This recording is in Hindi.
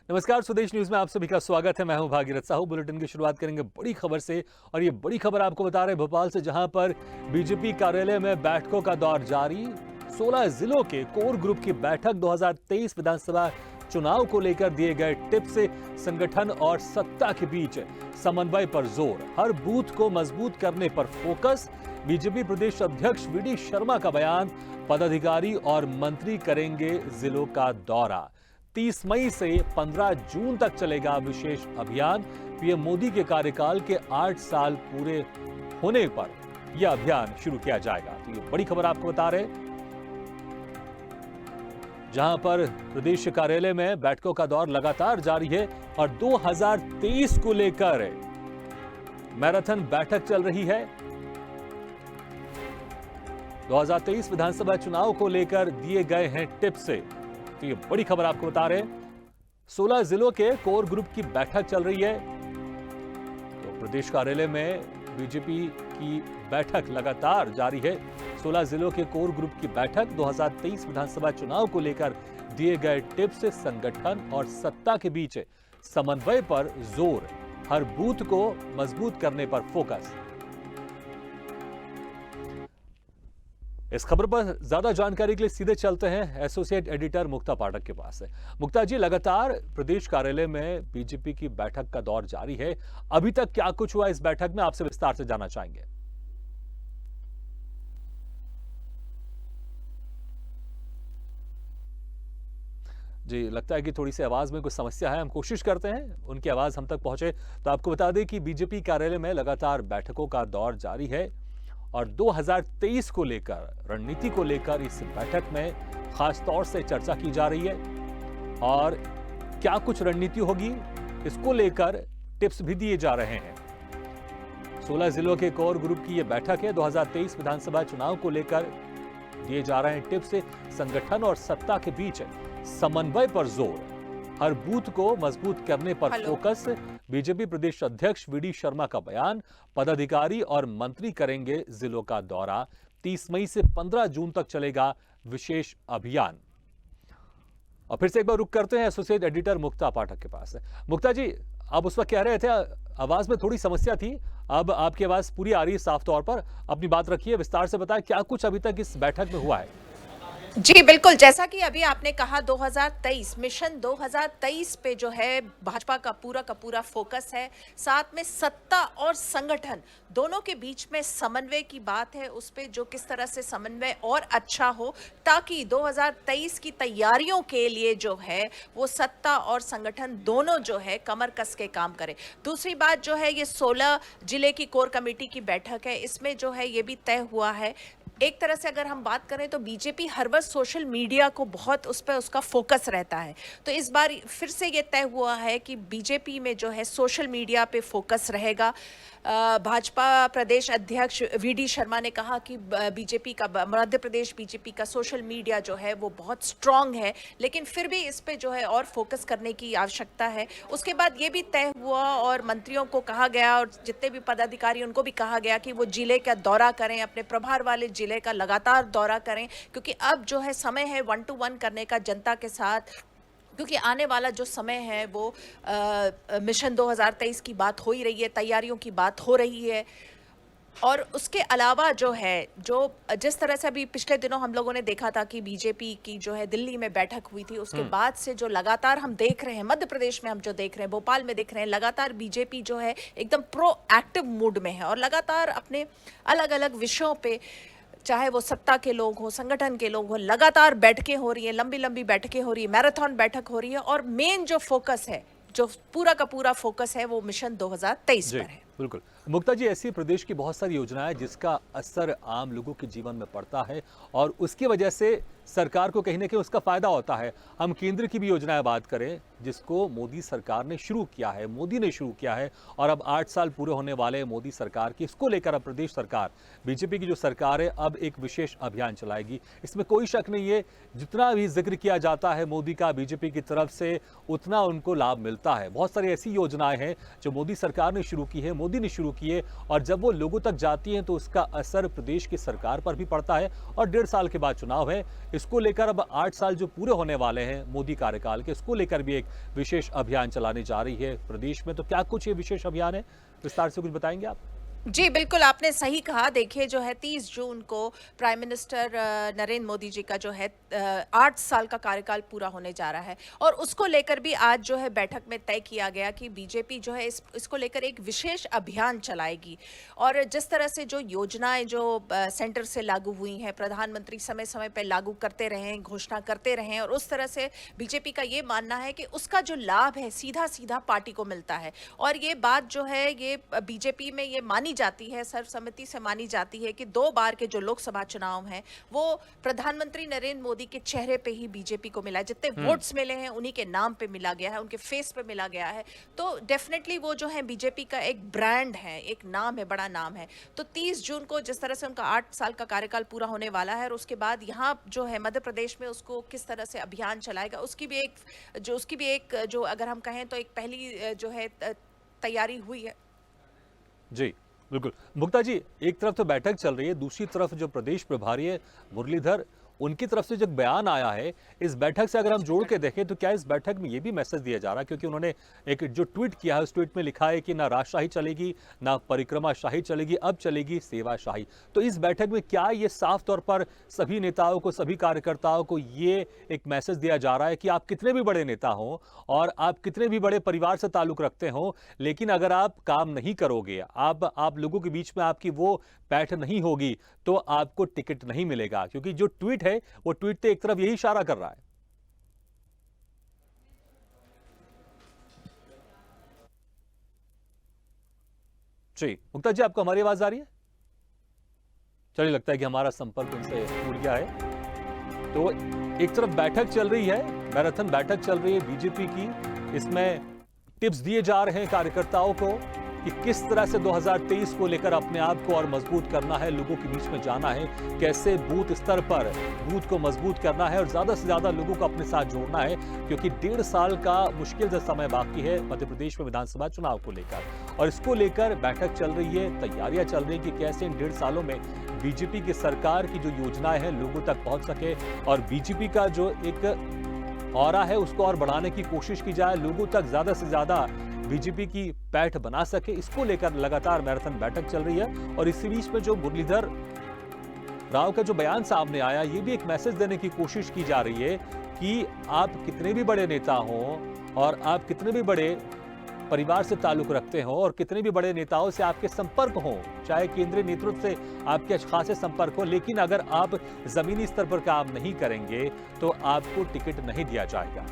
नमस्कार, स्वदेश न्यूज में आप सभी का स्वागत है। मैं हूं भागीरथ साहू। बुलेटिन की शुरुआत करेंगे बड़ी खबर से, और ये बड़ी खबर आपको बता रहे भोपाल से, जहां पर बीजेपी कार्यालय में बैठकों का दौर जारी। 16 जिलों के कोर ग्रुप की बैठक 2023 विधानसभा चुनाव को लेकर दिए गए टिप्स से संगठन और सत्ता के बीच समन्वय पर जोर, हर बूथ को मजबूत करने पर फोकस। बीजेपी प्रदेश अध्यक्ष वीडी शर्मा का बयान, पदाधिकारी और मंत्री करेंगे जिलों का दौरा। 30 मई से 15 जून तक चलेगा विशेष अभियान। पीएम मोदी के कार्यकाल के 8 साल पूरे होने पर यह अभियान शुरू किया जाएगा। तो ये बड़ी खबर आपको बता रहे, जहां पर प्रदेश कार्यालय में बैठकों का दौर लगातार जारी है और 2023 को लेकर मैराथन बैठक चल रही है। 2023 विधानसभा चुनाव को लेकर दिए गए हैं टिप्स से। तो ये बड़ी खबर आपको बता रहे हैं, 16 जिलों के कोर ग्रुप की बैठक चल रही है। तो प्रदेश कार्यालय में बीजेपी की बैठक लगातार जारी है। 16 जिलों के कोर ग्रुप की बैठक 2023 विधानसभा चुनाव को लेकर दिए गए टिप्स से संगठन और सत्ता के बीच समन्वय पर जोर, हर बूथ को मजबूत करने पर फोकस। इस खबर पर ज्यादा जानकारी के लिए सीधे चलते हैं एसोसिएट एडिटर मुक्ता पाठक के पास है। मुक्ता जी, लगातार प्रदेश कार्यालय में बीजेपी की बैठक का दौर जारी है। अभी तक क्या कुछ हुआ इस बैठक में, आपसे विस्तार से जानना चाहेंगे। जी, लगता है कि थोड़ी सी आवाज में कुछ समस्या है। हम कोशिश करते हैं उनकी आवाज हम तक पहुंचे। तो आपको बता दें कि बीजेपी कार्यालय में लगातार बैठकों का दौर जारी है और 2023 को लेकर, रणनीति को लेकर इस बैठक में खास तौर से चर्चा की जा रही है। और क्या कुछ रणनीति होगी, इसको लेकर टिप्स भी दिए जा रहे हैं। 16 जिलों के कोर ग्रुप की यह बैठक है। 2023 विधानसभा चुनाव को लेकर दिए जा रहे हैं टिप्स से संगठन और सत्ता के बीच समन्वय पर जोर, हर बूथ को मजबूत करने पर फोकस। बीजेपी प्रदेश अध्यक्ष वीडी शर्मा का बयान, पदाधिकारी और मंत्री करेंगे जिलों का दौरा। 30 मई से 15 जून तक चलेगा विशेष अभियान। और फिर से एक बार रुक करते हैं एसोसिएट एडिटर मुक्ता पाठक के पास। मुक्ता जी, आप उस वक्त कह रहे थे आवाज में थोड़ी समस्या थी, अब आपकी आवाज पूरी आ रही है साफ तौर पर। अपनी बात रखिए, विस्तार से बताएं क्या कुछ अभी तक इस बैठक में हुआ है। जी बिल्कुल, जैसा कि अभी आपने कहा 2023 मिशन 2023 पे जो है भाजपा का पूरा फोकस है। साथ में सत्ता और संगठन दोनों के बीच में समन्वय की बात है, उस पे जो किस तरह से समन्वय और अच्छा हो, ताकि 2023 की तैयारियों के लिए जो है वो सत्ता और संगठन दोनों जो है कमर कस के काम करें। दूसरी बात जो है, ये 16 जिले की कोर कमेटी की बैठक है, इसमें जो है ये भी तय हुआ है। एक तरह से अगर हम बात करें तो बीजेपी हर वक्त सोशल मीडिया को बहुत उस पर उसका फोकस रहता है। तो इस बार फिर से ये तय हुआ है कि बीजेपी में जो है सोशल मीडिया पे फोकस रहेगा। भाजपा प्रदेश अध्यक्ष वीडी शर्मा ने कहा कि बीजेपी का, मध्य प्रदेश बीजेपी का सोशल मीडिया जो है वो बहुत स्ट्रांग है, लेकिन फिर भी इस पे जो है और फोकस करने की आवश्यकता है। उसके बाद ये भी तय हुआ और मंत्रियों को कहा गया और जितने भी पदाधिकारी उनको भी कहा गया कि वो जिले का दौरा करें, अपने प्रभार वाले जिले का लगातार दौरा करें, क्योंकि अब जो है समय है 1 to 1 करने का जनता के साथ, क्योंकि आने वाला जो समय है वो मिशन 2023 की बात हो ही रही है, तैयारियों की बात हो रही है। और उसके अलावा जो है, जो जिस तरह से अभी पिछले दिनों हम लोगों ने देखा था कि बीजेपी की जो है दिल्ली में बैठक हुई थी, उसके बाद से जो लगातार हम देख रहे हैं, मध्य प्रदेश में हम जो देख रहे हैं, भोपाल में देख रहे हैं, लगातार बीजेपी जो है एकदम प्रोएक्टिव मूड में है और लगातार अपने अलग अलग विषयों पे, चाहे वो सत्ता के लोग हो, संगठन के लोग हो, लगातार बैठकें हो रही है, लंबी लंबी बैठकें हो रही है, मैराथन बैठक हो रही है। और मेन जो फोकस है, जो पूरा का पूरा फोकस है, वो मिशन 2023 पर है। बिल्कुल मुक्ता जी, ऐसी प्रदेश की बहुत सारी योजनाएं जिसका असर आम लोगों के जीवन में पड़ता है और उसकी वजह से सरकार को कहीं ना कहीं उसका फायदा होता है। हम केंद्र की भी योजनाएं बात करें, जिसको मोदी सरकार ने शुरू किया है, मोदी ने शुरू किया है, और अब 8 साल पूरे होने वाले मोदी सरकार की, इसको लेकर अब प्रदेश सरकार, बीजेपी की जो सरकार है, अब एक विशेष अभियान चलाएगी। इसमें कोई शक नहीं है, जितना भी जिक्र किया जाता है मोदी का बीजेपी की तरफ से, उतना उनको लाभ मिलता है। बहुत सारी ऐसी योजनाएं हैं जो मोदी सरकार ने शुरू की है, मोदी ने शुरू किए, और जब वो लोगों तक जाती हैं तो उसका असर प्रदेश की सरकार पर भी पड़ता है। और 1.5 साल के बाद चुनाव है, इसको लेकर अब 8 साल जो पूरे होने वाले हैं मोदी कार्यकाल के, इसको लेकर भी एक विशेष अभियान चलाने जा रही है प्रदेश में। तो क्या कुछ ये विशेष अभियान है, विस्तार से कुछ बताएंगे आप? जी, बिल्कुल आपने सही कहा। देखिए जो है 30 जून को प्राइम मिनिस्टर नरेंद्र मोदी जी का जो है 8 साल का कार्यकाल पूरा होने जा रहा है, और उसको लेकर भी आज जो है बैठक में तय किया गया कि बीजेपी जो है इसको लेकर एक विशेष अभियान चलाएगी। और जिस तरह से जो योजनाएं जो सेंटर से लागू हुई हैं, प्रधानमंत्री समय समय पर लागू करते रहे हैं, घोषणा करते रहे हैं, और उस तरह से बीजेपी का ये मानना है कि उसका जो लाभ है सीधा सीधा पार्टी को मिलता है। और ये बात जो है ये बीजेपी में ये मानी जाती है, सर्वसम्मति से मानी जाती है कि 2 बार के जो लोकसभा चुनाव हैं वो प्रधानमंत्री नरेंद्र मोदी के चेहरे पे ही बीजेपी को मिला है। जितने वोट्स मिले हैं उन्हीं के नाम पे मिला गया है, उनके फेस पे मिला गया है। तो डेफिनेटली वो जो है बीजेपी का एक ब्रांड है, एक नाम है, बड़ा नाम है। तो 30 जून को जिस तरह से उनका 8 साल का कार्यकाल पूरा होने वाला है, और उसके बाद यहाँ जो है मध्य प्रदेश में उसको किस तरह से अभियान चलाएगा, उसकी भी एक जो अगर हम कहें तो एक पहली जो है तैयारी हुई है। जी बिल्कुल। मुक्ता जी, एक तरफ तो बैठक चल रही है, दूसरी तरफ जो प्रदेश प्रभारी है मुरलीधर, उनकी तरफ से जो बयान आया है, इस बैठक से अगर हम जोड़ के देखें तो क्या इस बैठक में ये भी मैसेज दिया जा रहा है, क्योंकि उन्होंने एक जो ट्वीट किया है उस ट्वीट में लिखा है कि ना राजशाही चलेगी, ना परिक्रमाशाही चलेगी, अब चलेगी सेवाशाही। तो इस बैठक में क्या ये साफ तौर पर सभी नेताओं को, सभी कार्यकर्ताओं को ये एक मैसेज दिया जा रहा है कि आप कितने भी बड़े नेता हों और आप कितने भी बड़े परिवार से ताल्लुक रखते हों, लेकिन अगर आप काम नहीं करोगे, आप लोगों के बीच में आपकी वो पैठ नहीं होगी, तो आपको टिकट नहीं मिलेगा। क्योंकि जो ट्वीट है वो ट्वीट तो एक तरफ यही इशारा कर रहा है। जी मुक्ता जी, आपको हमारी आवाज आ रही है? चलिए, लगता है कि हमारा संपर्क उनसे टूट गया है। तो एक तरफ बैठक चल रही है, मैराथन बैठक चल रही है बीजेपी की, इसमें टिप्स दिए जा रहे हैं कार्यकर्ताओं को कि किस तरह से 2023 को लेकर अपने आप को और मजबूत करना है, लोगों के बीच में जाना है, कैसे बूथ स्तर पर बूथ को मजबूत करना है और ज्यादा से ज्यादा लोगों को अपने साथ जोड़ना है, क्योंकि 1.5 साल का मुश्किल से समय बाकी है मध्य प्रदेश में विधानसभा चुनाव को लेकर, और इसको लेकर बैठक चल रही है, तैयारियां चल रही है कि कैसे इन 1.5 सालों में बीजेपी की सरकार की जो योजनाएं हैं लोगों तक पहुंच सके, और बीजेपी का जो एक ऑरा है उसको और बढ़ाने की कोशिश की जाए, लोगों तक ज्यादा से ज्यादा बीजेपी की पैठ बना सके। इसको लेकर लगातार मैराथन बैठक चल रही है। और इसी बीच में जो मुरलीधर राव का जो बयान सामने आया, ये भी एक मैसेज देने की कोशिश की जा रही है कि आप कितने भी बड़े नेता हों और आप कितने भी बड़े परिवार से ताल्लुक रखते हो और कितने भी बड़े नेताओं से आपके संपर्क हो, चाहे केंद्रीय नेतृत्व से आपके खासे संपर्क हो, लेकिन अगर आप जमीनी स्तर पर काम नहीं करेंगे तो आपको टिकट नहीं दिया जाएगा।